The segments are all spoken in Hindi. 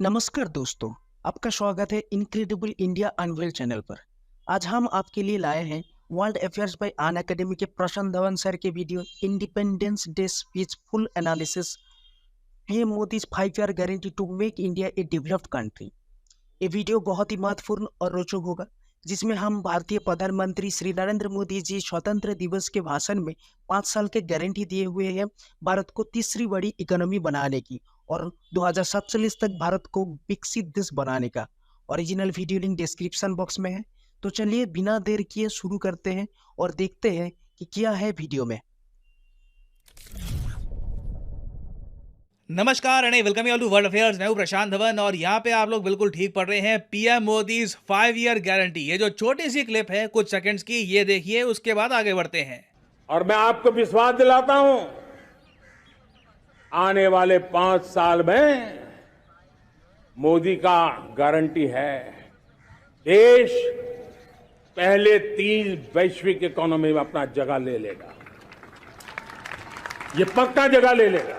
नमस्कार दोस्तों, आपका स्वागत है इनक्रेडिबल इंडिया अनवील्ड चैनल पर। आज हम आपके लिए लाए हैं world affairs by Unacademy के प्रशांत धवन सर के video independence day speech full analysis PM Modi's 5 year guarantee to make India a developed country. ये वीडियो बहुत ही महत्वपूर्ण और रोचक होगा, जिसमें हम भारतीय प्रधानमंत्री श्री नरेंद्र मोदी जी स्वतंत्र दिवस के भाषण में 5 साल के गारंटी दिए हुए हैं भारत को तीसरी बड़ी इकोनॉमी बनाने की और 2047 तक भारत को विकसित देश बनाने का। Original video link description box में है। तो चलिए बिना देर किए शुरू करते हैं और देखते हैं कि क्या है वीडियो में। नमस्कार and welcome you all to world affairs. मैं हूं प्रशांत धवन और यहाँ पे आप लोग बिल्कुल ठीक पढ़ रहे हैं। पीएम मोदीज 5 ईयर गारंटी, ये जो छोटी सी क्लिप है कुछ सेकंड्स की, ये देखिए, उसके बाद आगे बढ़ते हैं। और मैं आपको विश्वास दिलाता हूं, आने वाले 5 साल में मोदी का गारंटी है, देश पहले 3 वैश्विक इकोनॉमी में अपना जगह ले लेगा। ये पक्का जगह ले लेगा।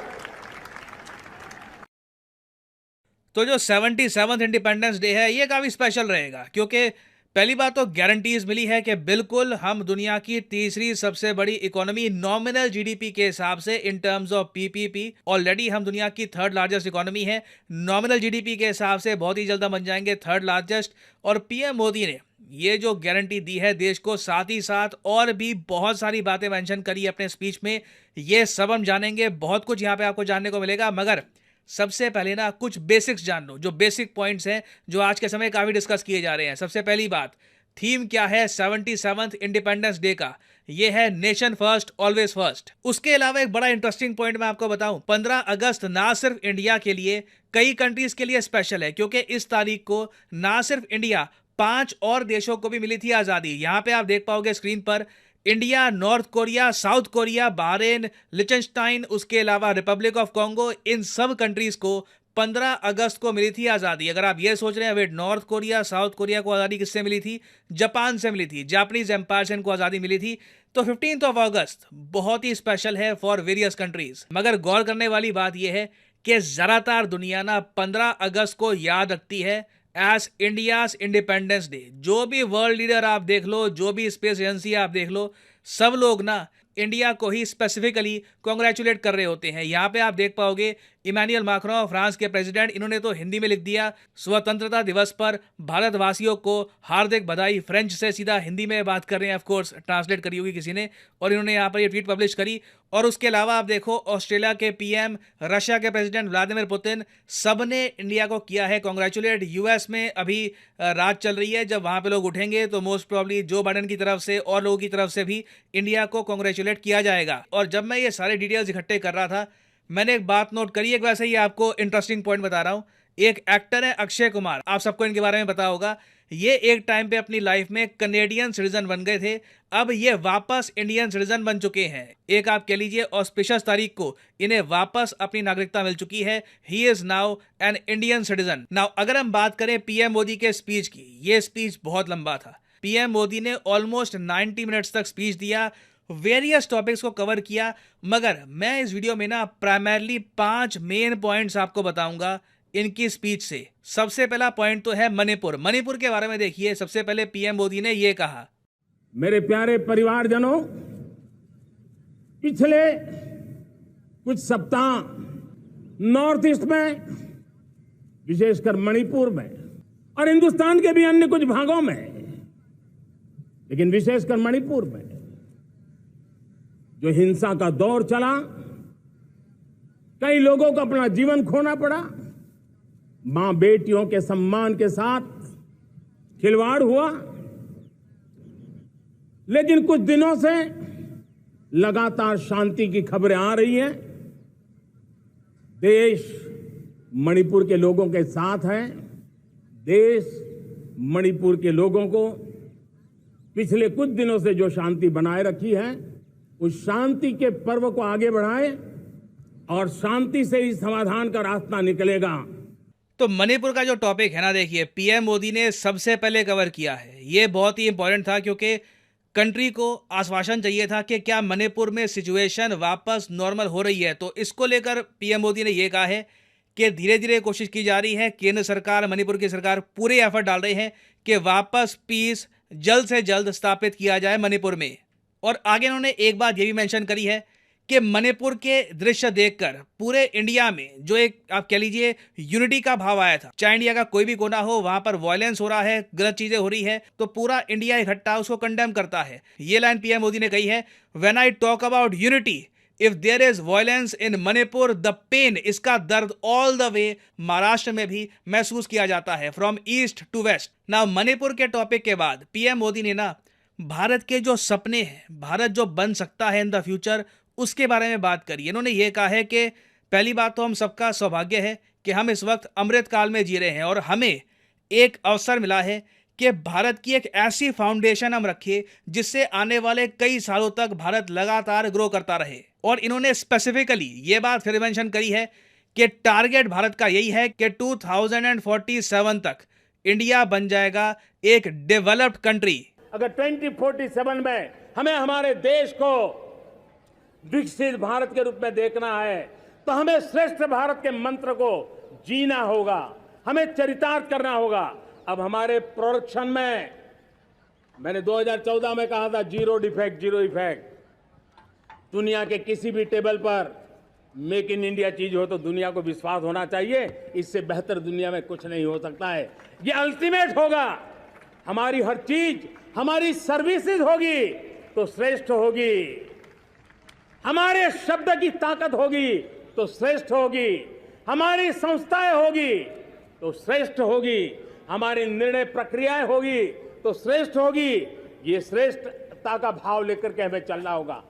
तो जो 77th इंडिपेंडेंस डे है ये काफ़ी स्पेशल रहेगा, क्योंकि पहली बात तो गारंटीज मिली है कि बिल्कुल हम दुनिया की तीसरी सबसे बड़ी इकोनॉमी नॉमिनल जीडीपी के हिसाब से in terms of PPP, already हम दुनिया की 3rd लार्जेस्ट इकोनॉमी है। नॉमिनल जीडीपी के हिसाब से बहुत ही जल्द बन जाएंगे 3rd लार्जेस्ट। और पीएम मोदी ने ये जो गारंटी दी है देश को, साथ ही साथ और भी बहुत सारी बातें मेंशन करी अपने स्पीच में। ये सब हम जानेंगे, बहुत कुछ यहाँ पे आपको जानने को मिलेगा। मगर सबसे पहले ना कुछ बेसिक्स जान लो, जो बेसिक पॉइंट्स हैं जो आज के समय काफ़ी डिस्कस किए जा रहे हैं। सबसे पहली बात, थीम क्या है 77th इंडिपेंडेंस डे का? ये है नेशन फर्स्ट ऑलवेज फर्स्ट। उसके अलावा एक बड़ा इंटरेस्टिंग पॉइंट मैं आपको बताऊं, 15 अगस्त ना सिर्फ इंडिया के लिए, कई कंट्रीज के लिए स्पेशल है, क्योंकि इस तारीख को ना सिर्फ इंडिया, 5 और देशों को भी मिली थी आज़ादी। यहाँ पे आप देख पाओगे स्क्रीन पर, India, North Korea, South Korea, Bahrain, Liechtenstein, उसके अलावा रिपब्लिक ऑफ कॉन्गो, इन सब कंट्रीज को 15 अगस्त को मिली थी आज़ादी। अगर आप ये सोच रहे हैं wait, North Korea, South Korea को आज़ादी किससे मिली थी? जापान से मिली थी, जापानीज एम्पायर से इनको आज़ादी मिली थी। तो 15th अगस्त बहुत ही स्पेशल है फॉर वेरियस कंट्रीज। मगर गौर करने वाली बात यह है कि ज़्यादातर दुनिया ना 15 अगस्त को याद रखती है एज इंडियाज इंडिपेंडेंस डे। जो भी वर्ल्ड लीडर आप देख लो, जो भी स्पेस एजेंसी आप देख लो, सब लोग ना इंडिया को ही स्पेसिफिकली कॉन्ग्रेचुलेट कर रहे होते हैं। यहाँ पे आप देख पाओगे इमैनुअल मैक्रों, फ्रांस के प्रेसिडेंट, इन्होंने तो हिंदी में लिख दिया, स्वतंत्रता दिवस पर भारतवासियों को हार्दिक बधाई। फ्रेंच से सीधा हिंदी में बात कर रहे हैं, ऑफ कोर्स ट्रांसलेट करी होगी किसी ने, और इन्होंने यहाँ पर ये ट्वीट पब्लिश करी। और उसके अलावा आप देखो ऑस्ट्रेलिया के पीएम, रशिया के प्रेसिडेंट व्लादिमीर पुतिन, सब ने इंडिया को किया है कॉन्ग्रेचुलेट। यूएस में अभी रात चल रही है, जब वहाँ पे लोग उठेंगे तो मोस्ट प्रॉब्ली जो बाइडेन की तरफ से और लोगों की तरफ से भी इंडिया को कॉन्ग्रेचुलेट किया जाएगा। और जब मैं ये सारे डिटेल्स इकट्ठे कर रहा था, मैंने एक बात नोट करी, एक वैसे ही आपको इंटरेस्टिंग पॉइंट बता रहा हूं। एक एक्टर है अक्षय कुमार, आप सबको इनके बारे में पता होगा। ये एक टाइम पे अपनी लाइफ में कनेडियन सिटीजन बन गए थे, अब ये वापस इंडियन सिटीजन बन चुके हैं। एक आप कह लीजिए ऑस्पिशियस तारीख को इन्हें वापस अपनी नागरिकता मिल चुकी है। He is now an Indian citizen. Now अगर हम बात करें पीएम मोदी के स्पीच की, ये स्पीच बहुत लंबा था। पीएम मोदी ने ऑलमोस्ट 90 मिनट्स तक स्पीच दिया, वेरियस टॉपिक्स को कवर किया। मगर मैं इस वीडियो में ना प्राइमरली 5 मेन पॉइंट्स आपको बताऊंगा इनकी स्पीच से। सबसे पहला पॉइंट तो है मणिपुर। मणिपुर के बारे में देखिए, सबसे पहले पीएम मोदी ने यह कहा, मेरे प्यारे परिवारजनों, पिछले कुछ सप्ताह नॉर्थ ईस्ट में, विशेषकर मणिपुर में और हिंदुस्तान के भी अन्य कुछ भागों में, लेकिन विशेषकर मणिपुर में जो हिंसा का दौर चला, कई लोगों को अपना जीवन खोना पड़ा, मां बेटियों के सम्मान के साथ खिलवाड़ हुआ। लेकिन कुछ दिनों से लगातार शांति की खबरें आ रही हैं। देश मणिपुर के लोगों के साथ है। देश मणिपुर के लोगों को पिछले कुछ दिनों से जो शांति बनाए रखी है, उस शांति के पर्व को आगे बढ़ाए और शांति से ही समाधान का रास्ता निकलेगा। तो मणिपुर का जो टॉपिक है ना, देखिए पीएम मोदी ने सबसे पहले कवर किया है। ये बहुत ही इंपॉर्टेंट था, क्योंकि कंट्री को आश्वासन चाहिए था कि क्या मणिपुर में सिचुएशन वापस नॉर्मल हो रही है। तो इसको लेकर पीएम मोदी ने यह कहा है कि धीरे धीरे कोशिश की जा रही है, केंद्र सरकार, मणिपुर की सरकार पूरे एफर्ट डाल रहे हैं कि वापस पीस जल्द से जल्द स्थापित किया जाए मणिपुर में। और आगे उन्होंने एक बात ये भी मेंशन करी है कि मणिपुर के दृश्य देखकर पूरे इंडिया में जो एक आप कह लीजिए यूनिटी का भाव आया था, चाहे इंडिया का कोई भी कोना हो, वहां पर वायलेंस हो रहा है, गलत चीजें हो रही है, तो पूरा इंडिया इकट्ठा उसको कंडेम करता है। ये लाइन पीएम मोदी ने कही है, when I talk about unity, if there is violence in Manipur the pain, इसका दर्द ऑल द वे महाराष्ट्र में भी महसूस किया जाता है, फ्रॉम ईस्ट टू वेस्ट। ना मणिपुर के टॉपिक के बाद पीएम मोदी ने ना भारत के जो सपने हैं, भारत जो बन सकता है इन द फ्यूचर, उसके बारे में बात करी। इन्होंने ये कहा है कि पहली बात तो हम सबका सौभाग्य है कि हम इस वक्त अमृत काल में जी रहे हैं और हमें एक अवसर मिला है कि भारत की एक ऐसी फाउंडेशन हम रखें जिससे आने वाले कई सालों तक भारत लगातार ग्रो करता रहे। और इन्होंने स्पेसिफिकली ये बात फिर मेंशन करी है कि टारगेट भारत का यही है कि 2047 तक इंडिया बन जाएगा एक डेवलप्ड कंट्री। अगर 2047 में हमें हमारे देश को विकसित भारत के रूप में देखना है तो हमें श्रेष्ठ भारत के मंत्र को जीना होगा, हमें चरितार्थ करना होगा। अब हमारे प्रोडक्शन में, मैंने 2014 में कहा था जीरो डिफेक्ट, जीरो इफेक्ट। दुनिया के किसी भी टेबल पर मेक इन इंडिया चीज हो तो दुनिया को विश्वास होना चाहिए, इससे बेहतर दुनिया में कुछ नहीं हो सकता है। ये अल्टीमेट होगा। हमारी हर चीज, हमारी सर्विसेज होगी तो श्रेष्ठ होगी, हमारे शब्द की ताकत होगी तो श्रेष्ठ होगी, हमारी संस्थाएं होगी तो श्रेष्ठ होगी, हमारी निर्णय प्रक्रियाएं होगी तो श्रेष्ठ होगी। ये श्रेष्ठता का भाव लेकर के हमें चलना होगा।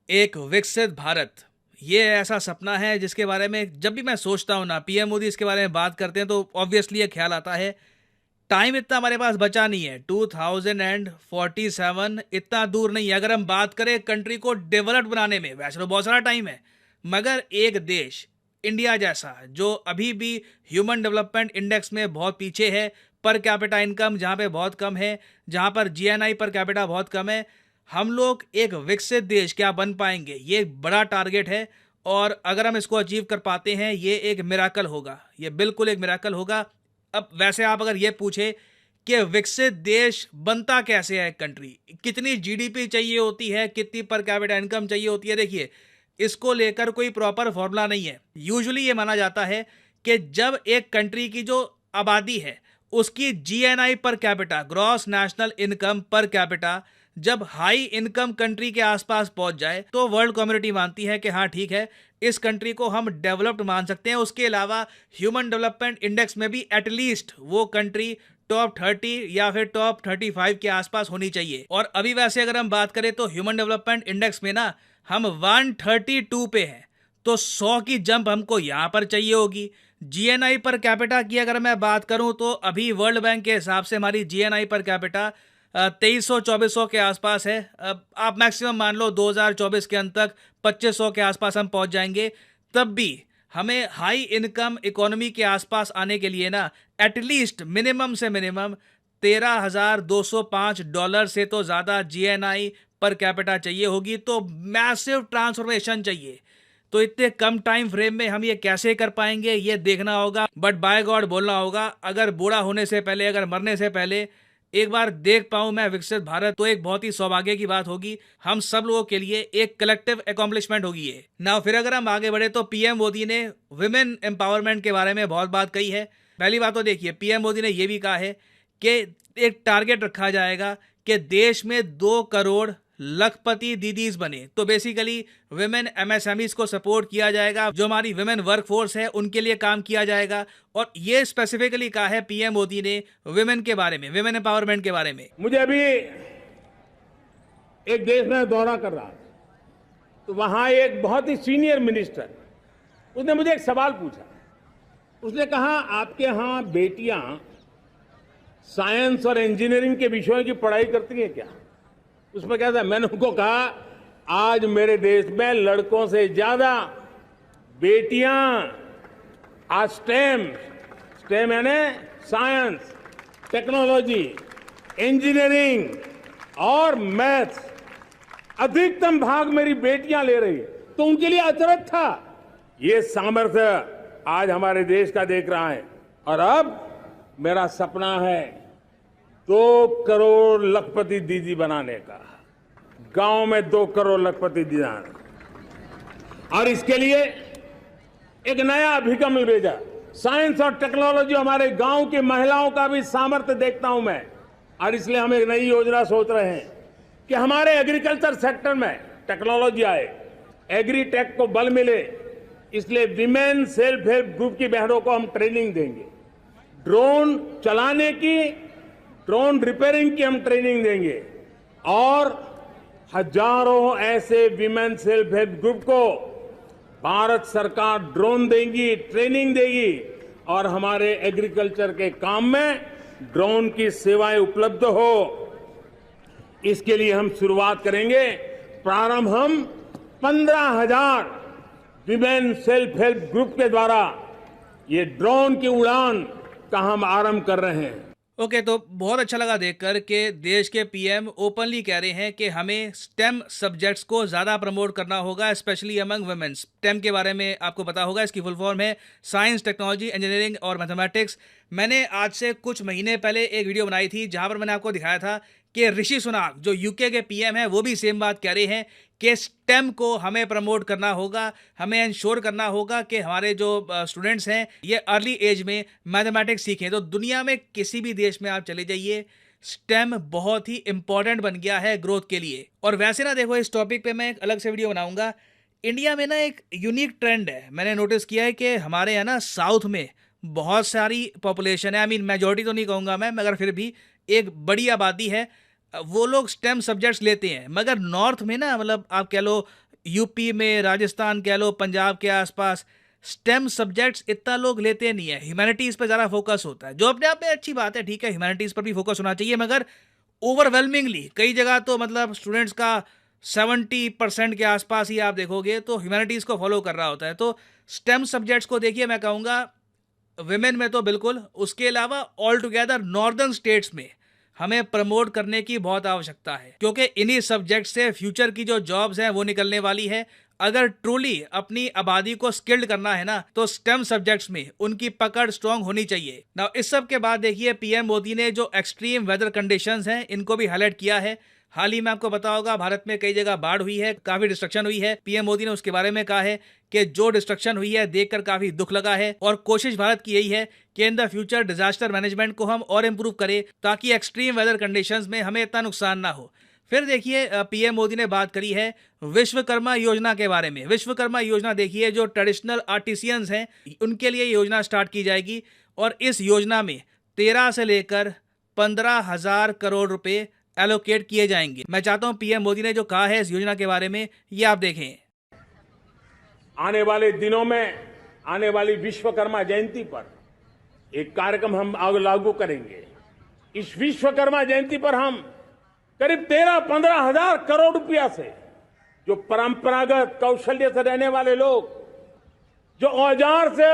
एक विकसित भारत, ये ऐसा सपना है जिसके बारे में जब भी मैं सोचता हूँ ना, पीएम मोदी इसके बारे में बात करते हैं तो ऑब्वियसली ये ख्याल आता है टाइम इतना हमारे पास बचा नहीं है। 2047 इतना दूर नहीं है। अगर हम बात करें कंट्री को डेवलप्ड बनाने में, वैसे तो बहुत सारा टाइम है, मगर एक देश इंडिया जैसा जो अभी भी ह्यूमन डेवलपमेंट इंडेक्स में बहुत पीछे है, पर कैपिटा इनकम जहाँ पे बहुत कम है, जहाँ पर जीएनआई पर कैपिटा बहुत कम है, हम लोग एक विकसित देश क्या बन पाएंगे, ये एक बड़ा टारगेट है। और अगर हम इसको अचीव कर पाते हैं ये एक मिराकल होगा, ये बिल्कुल एक मिराकल होगा। अब वैसे आप अगर ये पूछे कि विकसित देश बनता कैसे है, कंट्री कितनी जीडीपी चाहिए होती है, कितनी पर कैपिटा इनकम चाहिए होती है, देखिए इसको लेकर कोई प्रॉपर फॉर्मूला नहीं है। यूजुअली ये माना जाता है कि जब एक कंट्री की जो आबादी है उसकी GNI per capita, gross national income per capita, जब हाई इनकम कंट्री के आसपास पहुंच जाए तो वर्ल्ड कम्युनिटी मानती है कि हाँ ठीक है, इस कंट्री को हम डेवलप्ड मान सकते हैं। उसके अलावा ह्यूमन डेवलपमेंट इंडेक्स में भी एटलीस्ट वो कंट्री टॉप 30 या फिर टॉप 35 के आसपास होनी चाहिए। और अभी वैसे अगर हम बात करें तो ह्यूमन डेवलपमेंट इंडेक्स में ना हम 132 पे हैं, तो 100 की जंप हमको यहाँ पर चाहिए होगी। जीएनआई पर कैपिटा की अगर मैं बात करूं तो अभी वर्ल्ड बैंक के हिसाब से हमारी जीएनआई पर कैपिटा 2300-2400 के आसपास है। अब आप मैक्सिमम मान लो 2024 के अंत तक 2500 के आसपास हम पहुंच जाएंगे। तब भी हमें हाई इनकम इकोनॉमी के आसपास आने के लिए ना एटलीस्ट मिनिमम से मिनिमम $13,205 से तो ज़्यादा जीएनआई पर कैपिटा चाहिए होगी। तो मैसिव ट्रांसफॉर्मेशन चाहिए। तो इतने कम टाइम फ्रेम में हम ये कैसे कर पाएंगे ये देखना होगा। बट बाय गॉड बोलना होगा, अगर बूढ़ा होने से पहले, अगर मरने से पहले एक बार देख पाऊं मैं विकसित भारत, तो एक बहुत ही सौभाग्य की बात होगी। हम सब लोगों के लिए एक कलेक्टिव अकॉम्प्लिशमेंट होगी ये ना। फिर अगर हम आगे बढ़े तो पीएम मोदी ने विमेन एम्पावरमेंट के बारे में बहुत बात कही है। पहली बात तो देखिए, पीएम मोदी ने यह भी कहा है कि एक टारगेट रखा जाएगा कि देश में 2 करोड़ लखपति दीदीज बने। तो बेसिकली विमेन एमएसएमईज को सपोर्ट किया जाएगा, जो हमारी विमेन वर्कफोर्स है उनके लिए काम किया जाएगा। और ये स्पेसिफिकली कहा है पीएम मोदी ने विमेन के बारे में, विमेन एम्पावरमेंट के बारे में। मुझे अभी एक देश में दौरा कर रहा था, तो वहां एक बहुत ही सीनियर मिनिस्टर, उसने मुझे एक सवाल पूछा। उसने कहा, आपके यहां बेटियां साइंस और इंजीनियरिंग के विषयों की पढ़ाई करती हैं क्या? उसमें क्या था? मैंने उनको कहा, आज मेरे देश में लड़कों से ज्यादा बेटियां आज स्टेम यानी साइंस, टेक्नोलॉजी, इंजीनियरिंग और मैथ्स, अधिकतम भाग मेरी बेटियां ले रही है। तो उनके लिए अचरज था। ये सामर्थ्य आज हमारे देश का देख रहा है। और अब मेरा सपना है 2 करोड़ लखपति दीदी बनाने का, गांव में 2 करोड़ लखपति दीदी। और इसके लिए एक नया अभिगम भेजा। साइंस और टेक्नोलॉजी, हमारे गांव की महिलाओं का भी सामर्थ्य देखता हूं मैं, और इसलिए हम एक नई योजना सोच रहे हैं कि हमारे एग्रीकल्चर सेक्टर में टेक्नोलॉजी आए, एग्रीटेक को बल मिले। इसलिए विमेन सेल्फ हेल्प ग्रुप की बहनों को हम ट्रेनिंग देंगे, ड्रोन चलाने की, ड्रोन रिपेयरिंग की हम ट्रेनिंग देंगे, और हजारों ऐसे विमेन सेल्फ हेल्प ग्रुप को भारत सरकार ड्रोन देगी, ट्रेनिंग देगी, और हमारे एग्रीकल्चर के काम में ड्रोन की सेवाएं उपलब्ध हो। इसके लिए हम शुरुआत करेंगे। प्रारंभ हम 15,000 विमेन सेल्फ हेल्प ग्रुप के द्वारा ये ड्रोन की उड़ान का हम आरंभ कर रहे हैं। ओके, तो बहुत अच्छा लगा देखकर कि देश के पीएम ओपनली कह रहे हैं कि हमें स्टेम सब्जेक्ट्स को ज़्यादा प्रमोट करना होगा, स्पेशली अमंग वुमेन। स्टेम के बारे में आपको पता होगा, इसकी फुल फॉर्म है साइंस, टेक्नोलॉजी, इंजीनियरिंग और मैथमेटिक्स। मैंने आज से कुछ महीने पहले एक वीडियो बनाई थी जहां पर मैंने आपको दिखाया था कि ऋषि सुनाक जो यूके के पीएम हैं वो भी सेम बात कह रहे हैं कि स्टेम को हमें प्रमोट करना होगा, हमें इंश्योर करना होगा कि हमारे जो स्टूडेंट्स हैं ये अर्ली एज में मैथमेटिक्स सीखें। तो दुनिया में किसी भी देश में आप चले जाइए, स्टेम बहुत ही इंपॉर्टेंट बन गया है ग्रोथ के लिए। और वैसे ना देखो, इस टॉपिक पे मैं एक अलग से वीडियो बनाऊंगा। इंडिया में ना एक यूनिक ट्रेंड है, मैंने नोटिस किया है कि हमारे यहाँ ना साउथ में बहुत सारी पॉपुलेशन है, आई मीन मेजॉरिटी तो नहीं कहूँगा मैं, मगर फिर भी एक बड़ी आबादी है, वो लोग स्टेम सब्जेक्ट्स लेते हैं। मगर नॉर्थ में ना, मतलब आप कह लो यूपी में, राजस्थान कह लो, पंजाब के आसपास स्टेम सब्जेक्ट्स इतना लोग लेते नहीं है। ह्यूमैनिटीज़ पर ज़्यादा फोकस होता है, जो अपने आप में अच्छी बात है, ठीक है, ह्यूमैनिटीज़ पर भी फोकस होना चाहिए, मगर ओवरवेलमिंगली कई जगह तो मतलब स्टूडेंट्स का 70% के आसपास ही आप देखोगे तो ह्यूमैनिटीज़ को फॉलो कर रहा होता है। तो स्टेम सब्जेक्ट्स को देखिए, मैं कहूँगा विमेन में तो बिल्कुल, उसके अलावा ऑल टुगेदर नॉर्दर्न स्टेट्स में हमें प्रमोट करने की बहुत आवश्यकता है, क्योंकि इन्हीं सब्जेक्ट से फ्यूचर की जो जॉब्स हैं वो निकलने वाली है। अगर ट्रूली अपनी आबादी को स्किल्ड करना है ना, तो स्टेम सब्जेक्ट्स में उनकी पकड़ स्ट्रांग होनी चाहिए ना। इस सब के बाद देखिए, पीएम मोदी ने जो एक्सट्रीम वेदर कंडीशंस हैं इनको भी हाईलाइट किया है। हाल ही में आपको पता होगा, भारत में कई जगह बाढ़ हुई है, काफी डिस्ट्रक्शन हुई है। पीएम मोदी ने उसके बारे में कहा है कि जो डिस्ट्रक्शन हुई है देखकर काफी दुख लगा है, और कोशिश भारत की यही है कि in the future disaster management को हम और इम्प्रूव करें, ताकि एक्सट्रीम वेदर कंडीशंस में हमें इतना नुकसान ना हो। फिर देखिए, पीएम मोदी ने बात करी है विश्वकर्मा योजना के बारे में। विश्वकर्मा योजना देखिए, जो ट्रेडिशनल आर्टिसियंस हैं उनके लिए योजना स्टार्ट की जाएगी, और इस योजना में 13 से लेकर 15,000 करोड़ रुपए एलोकेट किए जाएंगे। मैं चाहता हूं पीएम मोदी ने जो कहा है इस योजना के बारे में, ये आप देखें। आने वाले दिनों में, आने वाली विश्वकर्मा जयंती पर एक कार्यक्रम हम लागू करेंगे। इस विश्वकर्मा जयंती पर हम करीब 13-15 हजार करोड़ रुपया से, जो परंपरागत कौशल्य से रहने वाले लोग, जो औजार से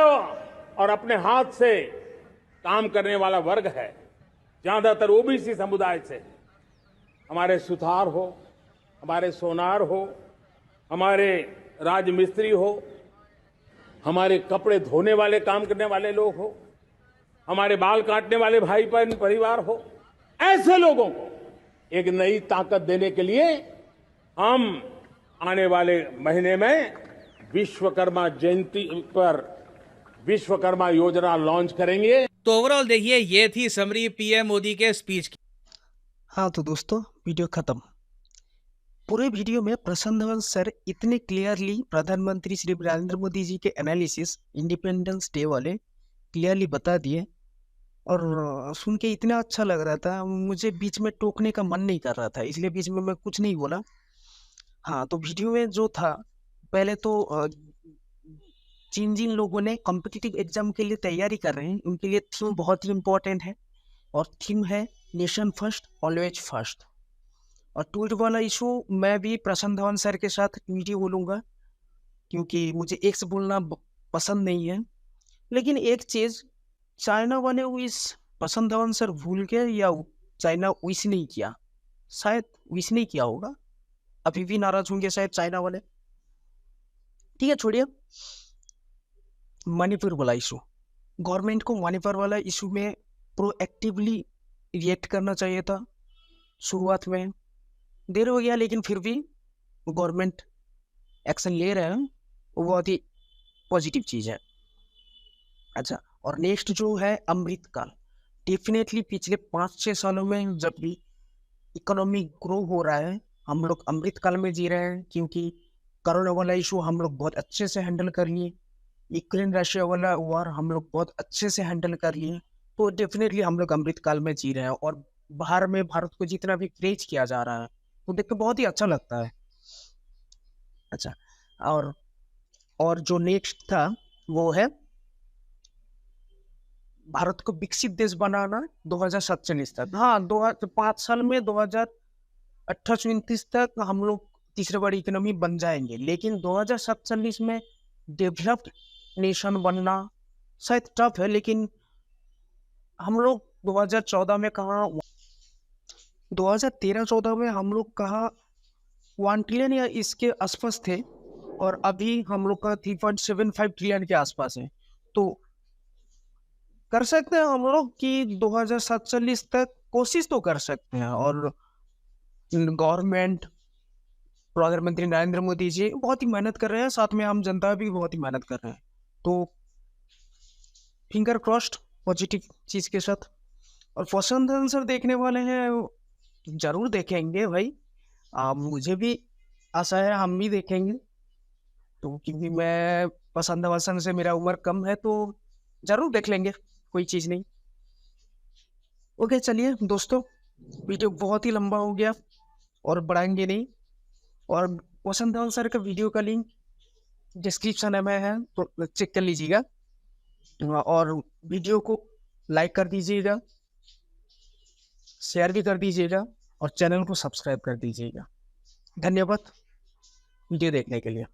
और अपने हाथ से काम करने वाला वर्ग है, ज्यादातर ओबीसी समुदाय से, हमारे सुथार हो, हमारे सोनार हो, हमारे राजमिस्त्री हो, हमारे कपड़े धोने वाले काम करने वाले लोग हो, हमारे बाल काटने वाले भाई बहन परिवार हो, ऐसे लोगों को एक नई ताकत देने के लिए हम आने वाले महीने में विश्वकर्मा जयंती पर विश्वकर्मा योजना लॉन्च करेंगे। तो ओवरऑल देखिए, ये थी समरी पीएम मोदी के स्पीच की। हाँ तो दोस्तों, वीडियो खत्म। पूरे वीडियो में प्रशांत धवन सर इतने क्लियरली प्रधानमंत्री श्री नरेंद्र मोदी जी के एनालिसिस इंडिपेंडेंस डे वाले क्लियरली बता दिए, और सुन के इतना अच्छा लग रहा था, मुझे बीच में टोकने का मन नहीं कर रहा था, इसलिए बीच में मैं कुछ नहीं बोला। हाँ, तो वीडियो में जो था, पहले तो जिन जिन लोगों ने कॉम्पिटिटिव एग्जाम के लिए तैयारी कर रहे हैं उनके लिए थीम बहुत ही इम्पोर्टेंट है, और थीम है नेशन फर्स्ट ऑलवेज फर्स्ट। और ट्वीट वाला इशू मैं भी प्रशांत धवन सर के साथ ट्वीट ही बोलूँगा, क्योंकि मुझे एक्स बोलना पसंद नहीं है। लेकिन एक चीज़, चाइना वाले विश प्रशांत धवन सर भूल गए या चाइना विश नहीं किया? शायद विश नहीं किया होगा, अभी भी नाराज होंगे शायद चाइना वाले। ठीक है, छोड़िए। मणिपुर वाला इशू, गवर्नमेंट को मणिपुर वाला इशू में प्रोएक्टिवली रिएक्ट करना चाहिए था। शुरुआत में देर हो गया, लेकिन फिर भी गवर्नमेंट एक्शन ले रहे हैं, वो बहुत ही पॉजिटिव चीज़ है। अच्छा, और नेक्स्ट जो है अमृतकाल। डेफिनेटली पिछले 5-6 सालों में जब भी इकोनॉमी ग्रो हो रहा है, हम लोग अमृतकाल में जी रहे हैं, क्योंकि कोरोना वाला इशू हम लोग बहुत अच्छे से हैंडल कर लिए, यूक्रेन रशिया वाला वॉर हम लोग बहुत अच्छे से हैंडल कर लिए। तो डेफिनेटली हम लोग अमृतकाल में जी रहे हैं, और बाहर में भारत को जितना भी प्रेज किया जा रहा है तो देख के बहुत ही अच्छा लगता है। अच्छा, और जो नेक्स्ट था वो है भारत को विकसित देश बनाना 2047 तक। हाँ, 5 साल में 2028-29 तक हम लोग तीसरे बड़ी इकोनॉमी बन जाएंगे, लेकिन 2047 में डेवलप्ड नेशन बनना शायद टफ है। लेकिन हम लोग 2014 में कहाँ, 2013-14 में हम लोग कहाँ 1 ट्रिलियन या इसके आसपास थे, और अभी हम लोग का 3.75 ट्रिलियन के आसपास है। तो कर सकते हैं हम लोग कि 2047 तक कोशिश तो कर सकते हैं। और गवर्नमेंट, प्रधानमंत्री नरेंद्र मोदी जी बहुत ही मेहनत कर रहे हैं, साथ में आम जनता भी बहुत ही मेहनत कर रहे हैं। तो फिंगर क्रॉस्ड पॉजिटिव चीज़ के साथ। और पसंद आंसर देखने वाले हैं, जरूर देखेंगे भाई। मुझे भी आशा है हम भी देखेंगे, तो क्योंकि मैं पसंद वसंद से मेरा उम्र कम है, तो जरूर देख लेंगे, कोई चीज़ नहीं। ओके, चलिए दोस्तों, वीडियो बहुत ही लंबा हो गया और बढ़ाएंगे नहीं। और पसंद आंसर का वीडियो का लिंक डिस्क्रिप्शन में है, तो चेक कर लीजिएगा। और वीडियो को लाइक कर दीजिएगा, शेयर भी कर दीजिएगा, और चैनल को सब्सक्राइब कर दीजिएगा। धन्यवाद वीडियो देखने के लिए।